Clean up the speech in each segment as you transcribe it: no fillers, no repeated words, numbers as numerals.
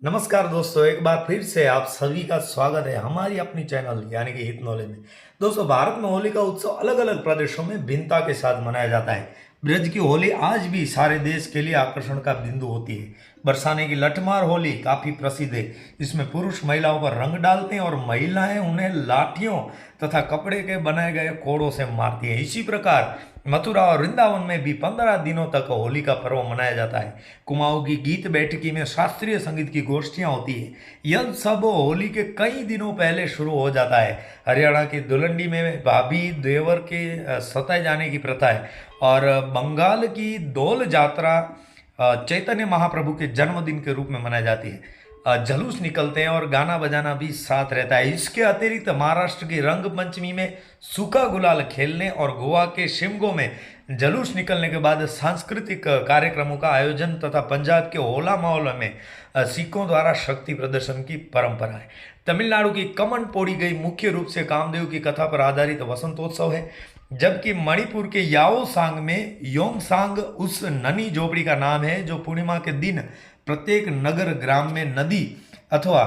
नमस्कार दोस्तों, एक बार फिर से आप सभी का स्वागत है हमारी अपनी चैनल यानी कि हित नॉलेज में। दोस्तों, भारत में होली का उत्सव अलग अलग प्रदेशों में भिन्नता के साथ मनाया जाता है। ब्रज की होली आज भी सारे देश के लिए आकर्षण का बिंदु होती है। बरसाने की लठमार होली काफी प्रसिद्ध है। इसमें पुरुष महिलाओं पर रंग डालते हैं और महिलाएं उन्हें लाठियों तथा कपड़े के बनाए गए कोड़ों से मारती है। इसी प्रकार मथुरा और वृंदावन में भी 15 दिनों तक होली का पर्व मनाया जाता है। कुमाऊं की गीत बैठकी में शास्त्रीय संगीत की गोष्ठियां होती है। यह सब होली के कई दिनों पहले शुरू हो जाता है। हरियाणा की दुलंडी में भाभी देवर के सताए जाने की प्रथा है और बंगाल की डोल यात्रा चैतन्य महाप्रभु के जन्मदिन के रूप में मनाई जाती है। जलूस निकलते हैं और गाना बजाना भी साथ रहता है। इसके अतिरिक्त महाराष्ट्र की रंग पंचमी में सूखा गुलाल खेलने और गोवा के शिमगो में जलूस निकलने के बाद सांस्कृतिक कार्यक्रमों का आयोजन तथा पंजाब के होला मोहल्ला में सिखों द्वारा शक्ति प्रदर्शन की परंपरा है। तमिलनाडु की कमन पोड़ी गई मुख्य रूप से कामदेव की कथा पर आधारित वसंतोत्सव है, जबकि मणिपुर के याओसांग में योंगसांग उस ननी झोपड़ी का नाम है जो पूर्णिमा के दिन प्रत्येक नगर ग्राम में नदी अथवा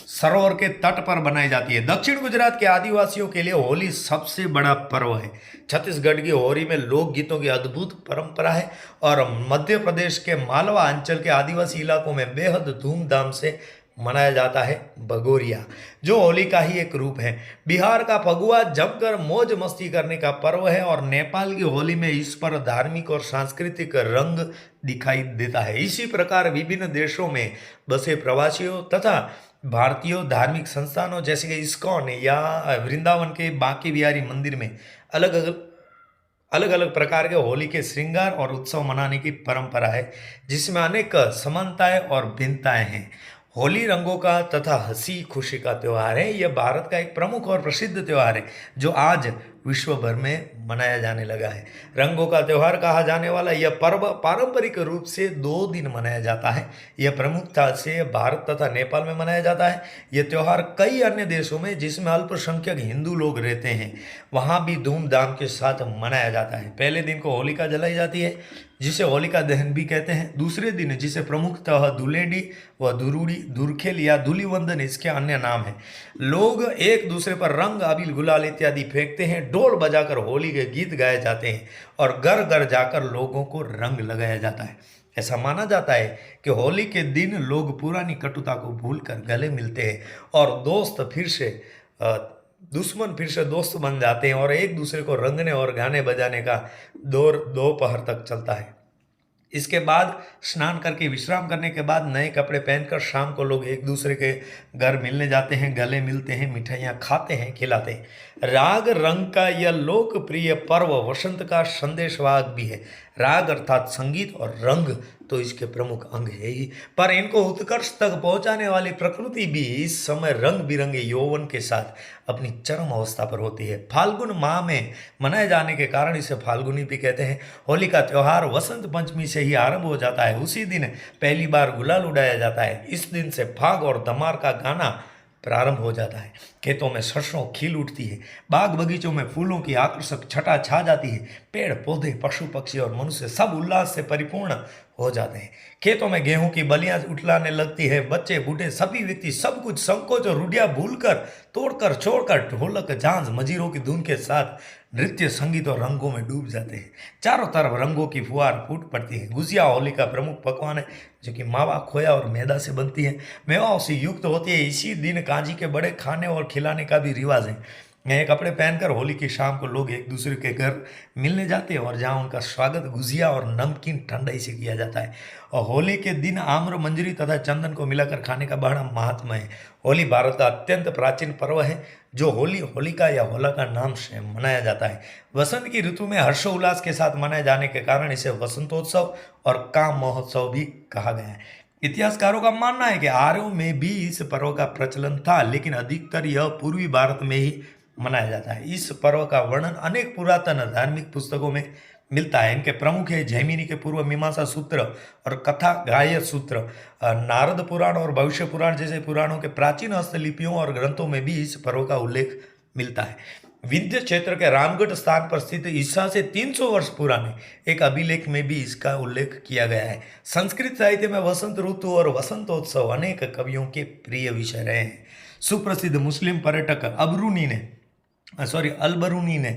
सरोवर के तट पर बनाई जाती है। दक्षिण गुजरात के आदिवासियों के लिए होली सबसे बड़ा पर्व है। छत्तीसगढ़ की होली में लोकगीतों की अद्भुत परंपरा है और मध्य प्रदेश के मालवा अंचल के आदिवासी इलाकों में बेहद धूमधाम से मनाया जाता है भगोरिया, जो होली का ही एक रूप है। बिहार का फगुआ जमकर मौज मस्ती करने का पर्व है और नेपाल की होली में इस पर धार्मिक और सांस्कृतिक रंग दिखाई देता है। इसी प्रकार विभिन्न देशों में बसे प्रवासियों तथा भारतीय धार्मिक संस्थानों जैसे कि इस्कॉन या वृंदावन के बांके बिहारी मंदिर में अलग अलग प्रकार के होली के श्रृंगार और उत्सव मनाने की परंपरा है, जिसमें अनेक समानताएं और भिन्नताएं हैं। होली रंगों का तथा हंसी खुशी का त्यौहार है। यह भारत का एक प्रमुख और प्रसिद्ध त्यौहार है जो आज विश्व भर में मनाया जाने लगा है। रंगों का त्यौहार कहा जाने वाला यह पर्व पारंपरिक रूप से 2 दिन मनाया जाता है। यह प्रमुखता से भारत तथा नेपाल में मनाया जाता है। यह त्यौहार कई अन्य देशों में जिसमें अल्पसंख्यक हिंदू लोग रहते हैं वहाँ भी धूमधाम के साथ मनाया जाता है। पहले दिन को होलिका जलाई जाती है जिसे होलिका दहन भी कहते हैं। दूसरे दिन जिसे प्रमुखतः धुलेंडी व धुरूड़ी धुरखेल या धूलिवंदन इसके अन्य नाम हैं, लोग एक दूसरे पर रंग अबीर गुलाल इत्यादि फेंकते हैं। ढोल बजाकर होली के गीत गाए जाते हैं और घर घर जाकर लोगों को रंग लगाया जाता है। ऐसा माना जाता है कि होली के दिन लोग पुरानी कटुता को भूलकर गले मिलते हैं और दुश्मन फिर से दोस्त बन जाते हैं और एक दूसरे को रंगने और गाने बजाने का दौर दोपहर तक चलता है। इसके बाद स्नान करके विश्राम करने के बाद नए कपड़े पहनकर शाम को लोग एक दूसरे के घर मिलने जाते हैं, गले मिलते हैं, मिठाइयाँ खाते हैं, खिलाते हैं। राग रंग का यह लोकप्रिय पर्व वसंत का संदेशवाहक भी है। राग अर्थात संगीत और रंग तो इसके प्रमुख अंग है ही, पर इनको उत्कर्ष तक पहुंचाने वाली प्रकृति भी इस समय रंग बिरंगे यौवन के साथ अपनी चरम अवस्था पर होती है। फाल्गुन माह में मनाए जाने के कारण इसे फाल्गुनी भी कहते हैं। होली का त्यौहार वसंत पंचमी से ही आरंभ हो जाता है। उसी दिन पहली बार गुलाल उड़ाया जाता है। इस दिन से फाग और धमार का गाना प्रारंभ हो जाता है। खेतों में सरसों खिल उठती है। बाग बगीचों में फूलों की आकर्षक छटा छा जाती है। पेड़ पौधे पशु पक्षी और मनुष्य सब उल्लास से परिपूर्ण हो जाते हैं। खेतों में गेहूं की बलियां उठलाने लगती है। बच्चे बूढ़े सभी व्यक्ति सब कुछ संकोच और रूढ़ियां भूलकर तोड़कर छोड़कर ढोलक झांझ मजीरों की धुन के साथ नृत्य संगीत और रंगों में डूब जाते हैं। चारों तरफ रंगों की फुहार फूट पड़ती है। गुजिया होली का प्रमुख पकवान है जो कि मावा खोया और मैदा से बनती है, मेवाओं से युक्त होती है। इसी दिन कांजी के बड़े खाने और खिलाने का भी रिवाज है। नए कपड़े पहनकर होली की शाम को लोग एक दूसरे के घर मिलने जाते हैं और जहां उनका स्वागत गुजिया और नमकीन ठंडाई से किया जाता है। और होली के दिन आम्र मंजरी तथा चंदन को मिलाकर खाने का बड़ा महात्मा है। होली भारत का अत्यंत प्राचीन पर्व है जो होलिका या होला का नाम से मनाया जाता है। वसंत की ऋतु में हर्षोल्लास के साथ मनाए जाने के कारण इसे वसंतोत्सव और काम महोत्सव भी कहा गया है। इतिहासकारों का मानना है कि आर्यों में भी इस पर्व का प्रचलन था, लेकिन अधिकतर यह पूर्वी भारत में ही मनाया जाता है। इस पर्व का वर्णन अनेक पुरातन धार्मिक पुस्तकों में मिलता है। इनके प्रमुख है जैमिनी के पूर्व मीमांसा सूत्र और कथा गाय सूत्र। नारद पुराण और भविष्य पुराण जैसे पुराणों के प्राचीन हस्तलिपियों और ग्रंथों में भी इस पर्व का उल्लेख मिलता है। विंध्य क्षेत्र के रामगढ़ स्थान पर स्थित ईसा से 300 वर्ष पुराने एक अभिलेख में भी इसका उल्लेख किया गया है। संस्कृत साहित्य में वसंत ऋतु और वसंतोत्सव अनेक कवियों के प्रिय विषय रहे हैं। सुप्रसिद्ध मुस्लिम पर्यटक अलबरूनी ने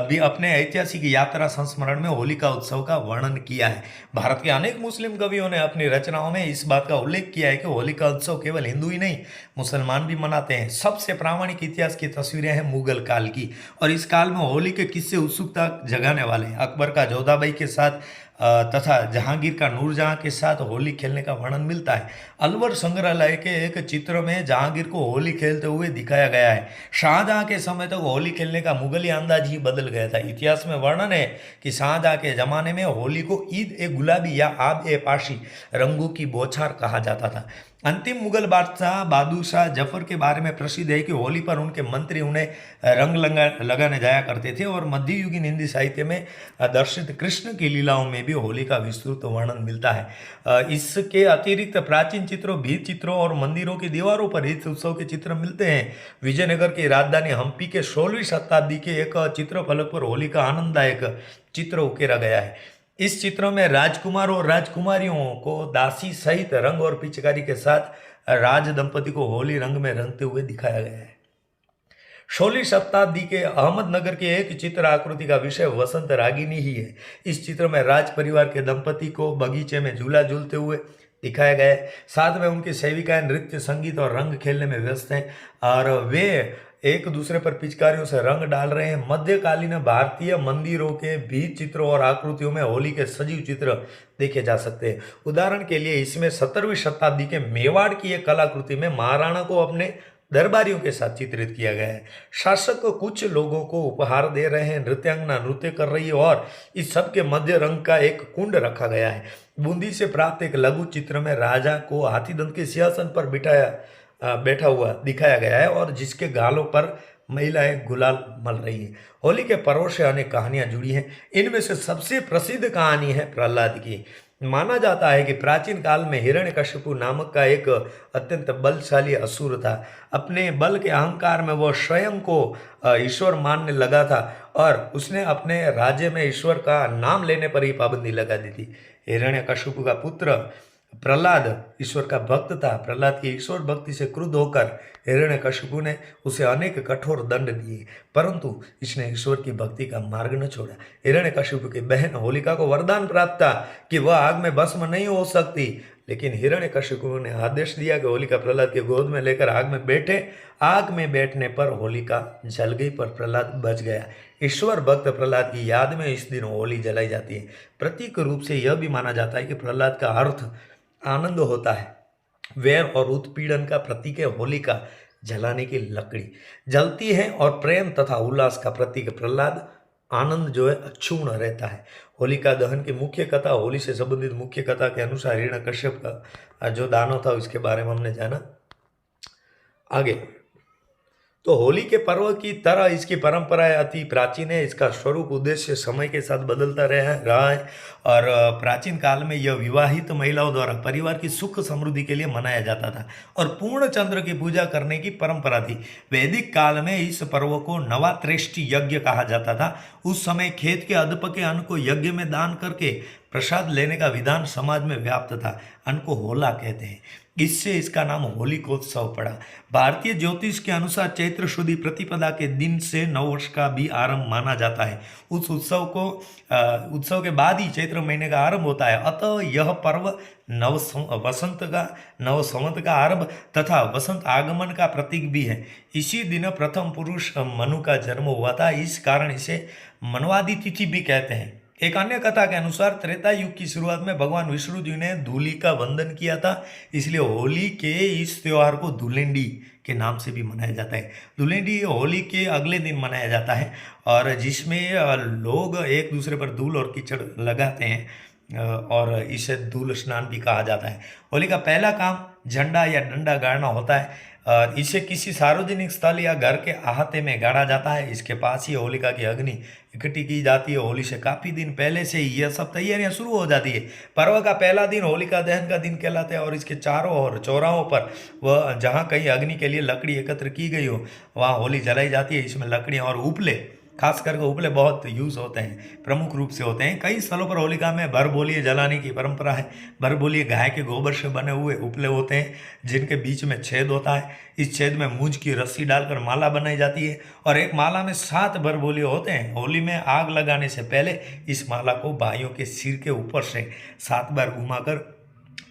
भी अपने ऐतिहासिक यात्रा संस्मरण में होलिका उत्सव का वर्णन किया है। भारत के अनेक मुस्लिम कवियों ने अपनी रचनाओं में इस बात का उल्लेख किया है कि होलिका उत्सव केवल हिंदू ही नहीं, मुसलमान भी मनाते हैं। सबसे प्रामाणिक इतिहास की तस्वीरें हैं मुगल काल की, और इस काल में होली के किस्से उत्सुकता जगाने वाले हैं। अकबर का जोधाबाई के साथ तथा जहांगीर का नूरजहां के साथ होली खेलने का वर्णन मिलता है। अलवर संग्रहालय के एक चित्र में जहांगीर को होली खेलते हुए दिखाया गया है। शाहजहां के समय तक होली खेलने का मुगली अंदाज ही बदल गया था। इतिहास में वर्णन है कि शाहजहां के जमाने में होली को ईद ए गुलाबी या आब ए पाशी, रंगों की बौछार कहा जाता था। अंतिम मुगल बादशाह बहादुर शाह जफर के बारे में प्रसिद्ध है कि होली पर उनके मंत्री उन्हें रंग लगाने जाया करते थे, और मध्ययुगीन हिंदी साहित्य में दर्शित कृष्ण की लीलाओं में भी होली का विस्तृत वर्णन मिलता है। इसके अतिरिक्त प्राचीन चित्रों, भित्ति चित्रों और मंदिरों की दीवारों पर इस उत्सव के चित्र मिलते हैं। विजयनगर की राजधानी हम्पी के 16वीं शताब्दी के एक चित्रफलक पर होली का आनंददायक चित्र उकेरा गया है। इस चित्र में राजकुमार और राजकुमारियों को दासी सहित रंग और पिचकारी के साथ राज दंपति को होली रंग में रंगते हुए दिखाया गया है। 16वीं शताब्दी के अहमदनगर के एक चित्र आकृति का विषय वसंत रागिनी ही है। इस चित्र में राज परिवार के दंपति को बगीचे में झूला झूलते हुए दिखाया गया है। साथ में उनकी सेविकाएं नृत्य, संगीत और रंग खेलने में व्यस्त हैं, और वे एक दूसरे पर पिचकारियों से रंग डाल रहे हैं। मध्यकालीन भारतीय मंदिरों के भित्ति चित्रों और आकृतियों में होली के सजीव चित्र देखे जा सकते हैं। उदाहरण के लिए इसमें 17वीं शताब्दी के मेवाड़ की एक कलाकृति में महाराणा को अपने दरबारियों के साथ चित्रित किया गया है। शासक को कुछ लोगों को उपहार दे रहे हैं, नृत्यांगना नृत्य कर रही है, और इस सब के मध्य रंग का एक कुंड रखा गया है। बूंदी से प्राप्त एक लघु चित्र में राजा को हाथीदंत के सिंहासन पर बैठा हुआ दिखाया गया है, और जिसके गालों पर महिलाएं गुलाल मल रही हैं। होली के पर्व से अनेक कहानियां जुड़ी हैं। इनमें से सबसे प्रसिद्ध कहानी है प्रहलाद की। माना जाता है कि प्राचीन काल में हिरण्यकशिपु नामक का एक अत्यंत बलशाली असुर था। अपने बल के अहंकार में वह स्वयं को ईश्वर मानने लगा था, और उसने अपने राज्य में ईश्वर का नाम लेने पर ही पाबंदी लगा दी थी। हिरण्यकशिपु का पुत्र प्रहलाद ईश्वर का भक्त था। प्रहलाद की ईश्वर भक्ति से क्रुद्ध होकर हिरण्यकशिपु ने उसे अनेक कठोर दंड दिए, परंतु इसने ईश्वर की भक्ति का मार्ग न छोड़ा। हिरण्यकशिपु की बहन होलिका को वरदान प्राप्त था कि वह आग में भस्म नहीं हो सकती, लेकिन हिरण्यकशिपु ने आदेश दिया कि होलिका प्रहलाद की गोद में लेकर आग में बैठे। आग में बैठने पर होलिका जल गई, पर प्रहलाद बच गया। ईश्वर भक्त प्रहलाद की याद में इस दिन होली जलाई जाती है। प्रतीक रूप से यह भी माना जाता है कि प्रहलाद का अर्थ आनंद होता है। वैर और उत्पीड़न का प्रतीक है होलिका, जलाने की लकड़ी जलती है, और प्रेम तथा उल्लास का प्रतीक प्रहलाद आनंद जो है अक्षुण्ण रहता है। होलिका दहन की मुख्य कथा, होली से संबंधित मुख्य कथा के अनुसार हिरण्यकश्यप का जो दानव था उसके बारे में हमने जाना। आगे तो होली के पर्व की तरह इसकी परंपराएं अति प्राचीन है। इसका स्वरूप, उद्देश्य समय के साथ बदलता रहा है, और प्राचीन काल में यह विवाहित महिलाओं द्वारा परिवार की सुख समृद्धि के लिए मनाया जाता था, और पूर्ण चंद्र की पूजा करने की परंपरा थी। वैदिक काल में इस पर्व को नवात्रेष्टि यज्ञ कहा जाता था। उस समय खेत के अधपके अन्न को यज्ञ में दान करके प्रसाद लेने का विधान समाज में व्याप्त था। अन्न को होला कहते हैं, इससे इसका नाम होलिकोत्सव पड़ा। भारतीय ज्योतिष के अनुसार चैत्र शुद्धि प्रतिपदा के दिन से नववर्ष का भी आरंभ माना जाता है। उस उत्सव के बाद ही चैत्र महीने का आरंभ होता है। अतः यह पर्व नव संवत का आरंभ तथा वसंत आगमन का प्रतीक भी है। इसी दिन प्रथम पुरुष मनु का जन्म हुआ था, इस कारण इसे मनवादी तिथि भी कहते हैं। एक अन्य कथा के अनुसार त्रेता युग की शुरुआत में भगवान विष्णु जी ने धूलि का वंदन किया था, इसलिए होली के इस त्योहार को धुलेंडी के नाम से भी मनाया जाता है। धुलेंडी होली के अगले दिन मनाया जाता है, और जिसमें लोग एक दूसरे पर धूल और कीचड़ लगाते हैं। और इसे धूल स्नान भी कहा जाता है। होली का पहला काम झंडा या डंडा गाड़ना होता है और इसे किसी सार्वजनिक स्थल या घर के अहाते में गाड़ा जाता है। इसके पास ही होलिका की अग्नि इकट्ठी की जाती है। होली से काफ़ी दिन पहले से ही यह सब तैयारियां शुरू हो जाती है। पर्व का पहला दिन होलिका दहन का दिन कहलाता है और इसके चारों ओर चौराहों पर वह जहाँ कहीं अग्नि के लिए लकड़ी एकत्र की गई हो वहाँ होली जलाई जाती है। इसमें लकड़ियाँ और उपले, खास करके उपले बहुत यूज़ होते हैं, प्रमुख रूप से होते हैं। कई स्थलों पर होलिका में भरबोलिए जलाने की परंपरा है। भरबोलिए गाय के गोबर से बने हुए उपले होते हैं जिनके बीच में छेद होता है। इस छेद में मूंज की रस्सी डालकर माला बनाई जाती है और एक माला में 7 भरबोलिए होते हैं। होली में आग लगाने से पहले इस माला को भाइयों के सिर के ऊपर से 7 बार घुमाकर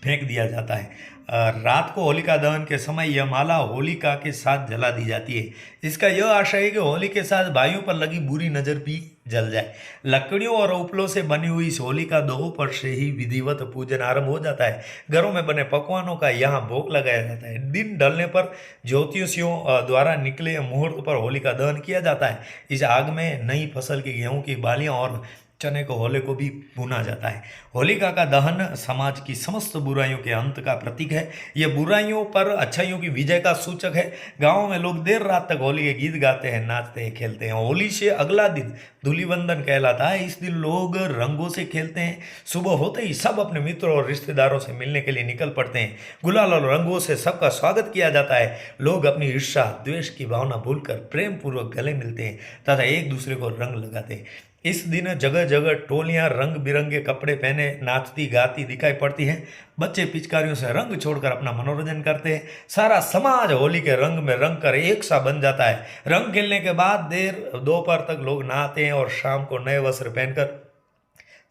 फेंक दिया जाता है। रात को होलिका दहन के समय यह माला होलिका के साथ जला दी जाती है। इसका यह आशय है कि होली के साथ भाइयों पर लगी बुरी नज़र भी जल जाए। लकड़ियों और उपलों से बनी हुई इस होलिका दहन पर से ही विधिवत पूजन आरंभ हो जाता है। घरों में बने पकवानों का यहाँ भोग लगाया जाता है। दिन ढलने पर ज्योतिषियों द्वारा निकले मुहूर्त पर होलिका दहन किया जाता है। इस आग में नई फसल की गेहूं की बालियां और चने को होले को भी भुना जाता है। होलिका का दहन समाज की समस्त बुराइयों के अंत का प्रतीक है। यह बुराइयों पर अच्छाइयों की विजय का सूचक है। गांवों में लोग देर रात तक होली के गीत गाते हैं, नाचते हैं, खेलते हैं। होली से अगला दिन धूलिवंदन कहलाता है। इस दिन लोग रंगों से खेलते हैं। सुबह होते ही सब अपने मित्रों और रिश्तेदारों से मिलने के लिए निकल पड़ते हैं। गुलाल और रंगों से सबका स्वागत किया जाता है। लोग अपनी ईर्ष्या द्वेष की भावना भूलकर प्रेम पूर्वक गले मिलते हैं तथा एक दूसरे को रंग लगाते हैं। इस दिन जगह जगह टोलियां रंग बिरंगे कपड़े पहने नाचती गाती दिखाई पड़ती हैं। बच्चे पिचकारियों से रंग छोड़कर अपना मनोरंजन करते हैं। सारा समाज होली के रंग में रंग कर एक सा बन जाता है। रंग खेलने के बाद देर दोपहर तक लोग नहाते हैं और शाम को नए वस्त्र पहनकर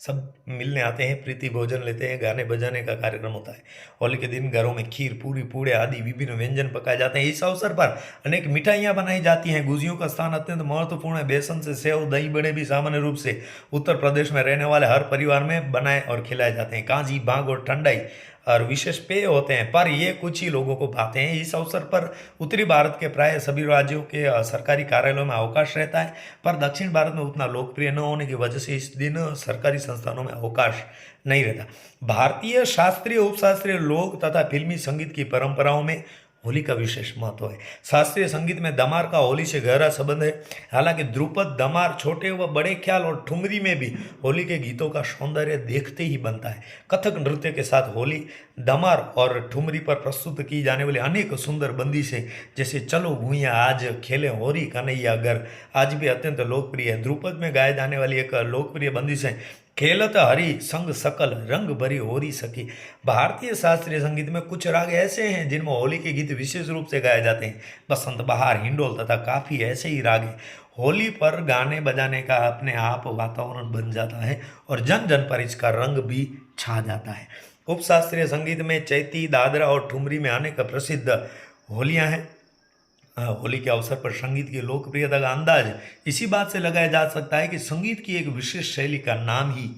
सब मिलने आते हैं, प्रीति भोजन लेते हैं, गाने बजाने का कार्यक्रम होता है। होली के दिन घरों में खीर, पूरी, पूड़े आदि विभिन्न व्यंजन पकाए जाते हैं। इस अवसर पर अनेक मिठाइयाँ बनाई जाती हैं। गुजियों का स्थान अत्यंत महत्वपूर्ण है। बेसन से सेव, दही बड़े भी सामान्य रूप से उत्तर प्रदेश में रहने वाले हर परिवार में बनाए और खिलाए जाते हैं। कांजी, भांग और ठंडाई और विशेष पेय होते हैं, पर ये कुछ ही लोगों को भाते हैं। इस अवसर पर उत्तरी भारत के प्राय सभी राज्यों के सरकारी कार्यालयों में अवकाश रहता है, पर दक्षिण भारत में उतना लोकप्रिय न होने की वजह से इस दिन सरकारी संस्थानों में अवकाश नहीं रहता। भारतीय शास्त्रीय, उपशास्त्रीय, लोक तथा फिल्मी संगीत की परंपराओं में होली का विशेष महत्व है। शास्त्रीय संगीत में दमार का होली से गहरा संबंध है। हालांकि ध्रुपद, दमार, छोटे व बड़े ख्याल और ठुमरी में भी होली के गीतों का सौंदर्य देखते ही बनता है। कथक नृत्य के साथ होली, दमार और ठुमरी पर प्रस्तुत की जाने वाली अनेक सुंदर बंदिशें जैसे चलो भूइयाँ आज खेले होरी कन्हैया घर आज भी अत्यंत लोकप्रिय है। ध्रुपद में गाए जाने वाली एक लोकप्रिय बंदिश है खेलत हरि संग सकल रंग भरी होरी सखी। भारतीय शास्त्रीय संगीत में कुछ राग ऐसे हैं जिनमें होली के गीत विशेष रूप से गाए जाते हैं। बसंत, बहार, हिंडोल तथा काफी ऐसे ही राग हैं। होली पर गाने बजाने का अपने आप वातावरण बन जाता है और जन जन पर इसका रंग भी छा जाता है। उपशास्त्रीय संगीत में चैती, दादरा और ठुमरी में अनेक प्रसिद्ध होलियां हैं। होली के अवसर पर संगीत की लोकप्रियता का अंदाज इसी बात से लगाया जा सकता है कि संगीत की एक विशेष शैली का नाम ही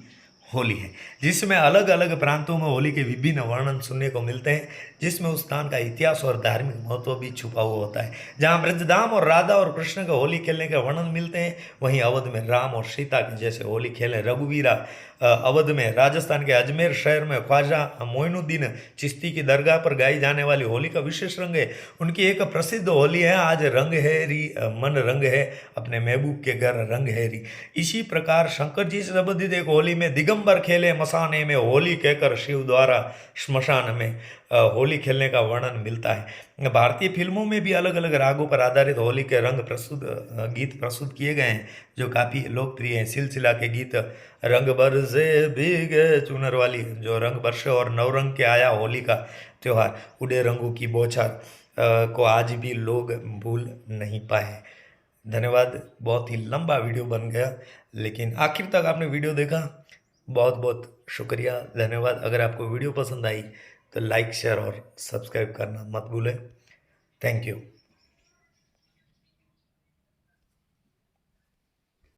होली है, जिसमें अलग अलग प्रांतों में होली के विभिन्न वर्णन सुनने को मिलते हैं, जिसमें उस स्थान का इतिहास और धार्मिक महत्व भी छुपा हुआ होता है। जहाँ ब्रजधाम और राधा और कृष्ण के होली खेलने के वर्णन मिलते हैं, वहीं अवध में राम और सीता के जैसे होली खेले रघुवीरा। अवध में, राजस्थान के अजमेर शहर में ख्वाजा मोइनुद्दीन चिश्ती की दरगाह पर गाई जाने वाली होली का विशेष रंग है। उनकी एक प्रसिद्ध होली है आज रंग है री मन रंग है अपने महबूब के घर रंग है री। इसी प्रकार शंकर जी से संबंधित एक होली में दिगंबर खेले मसाने में होली कहकर शिव द्वारा श्मशान में होली खेलने का वर्णन मिलता है। भारतीय फिल्मों में भी अलग अलग रागों पर आधारित होली के रंग गीत प्रस्तुत किए गए हैं जो काफ़ी लोकप्रिय हैं। सिलसिला के गीत रंग बरसे भीगे चुनर वाली, जो रंग बरसे और नवरंग के आया होली का त्यौहार, उड़े रंगों की बौछार को आज भी लोग भूल नहीं पाए। धन्यवाद। बहुत ही लंबा वीडियो बन गया, लेकिन आखिर तक आपने वीडियो देखा, बहुत बहुत शुक्रिया, धन्यवाद। अगर आपको वीडियो पसंद आई तो लाइक, शेयर और सब्सक्राइब करना मत भूलें। Thank you.